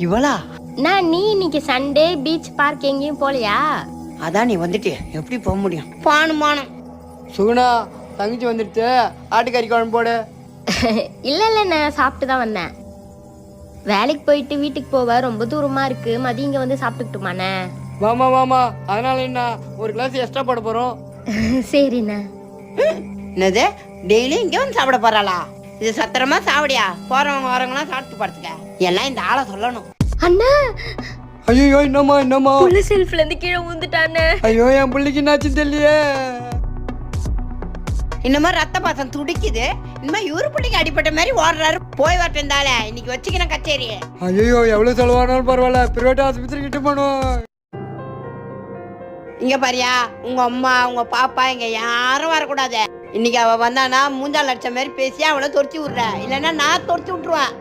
இவளா? நான் நீ இன்னைக்கு சண்டே பீச் பார்க் எங்கேயும் போலையா? அதான் நீ வந்துட்டு எப்படி போக முடியும்? பானுமானம். சுகுணா தங்கச்சி வந்துடுச்சு, ஆட்டுக்கறி குழம்பு போடு. இல்ல நான் சாப்பிட்டு தான் வந்தேன். வேலைக்கு போயிட்டு வீட்டுக்கு போவ ரொம்ப தூரமா இருக்கு, மதியம் இங்க வந்து சாப்பிட்டுக்கிட்டுமாண்ணே? வாமா வாமா, அதனால என்ன ஒரு கிளாஸ் எக்ஸ்ட்ரா போட போறோம். சரிண்ணா. என்னது டெய்லி இங்க வந்து சாப்பிட போறாளா? இது சத்திரமா சாவடியா? போறவங்க வரவங்களாம் சாப்பிட்டு படுத்துக்க. எல்லாம் இந்த ஆளை சொல்லணும். அண்ணா ஐயோ என்னம்மா புள்ள செல்ஃப்ல இருந்து கீழே ஊந்துட்டானே. ஐயோ என் பிள்ளைக்கு என்னாச்சு தெரியலையே. இந்த மாதிரி ரத்த பாசம் துடிக்குது. இனிமே இவரு பிள்ளைக்கு அடிப்பட்ட மாதிரி ஓடுறாரு. போய் வரட்டால இன்னைக்கு வச்சுக்கிறேன் கச்சேரி. ஐயோ எவ்வளவு செலவானாலும் பரவாயில்ல, பிரைவேட் ஆஸ்பத்திரி கிட்ட போனோம். இங்க பாரியா, உங்க அம்மா உங்க பாப்பா இங்க யாரும் வரக்கூடாது. இன்னைக்கு அவ வந்தானா மூஞ்சால் அடிச்ச மாதிரி பேசி அவளை தொடுத்து விடுற, இல்லைன்னா நான் தொடுத்து விட்டுருவேன்.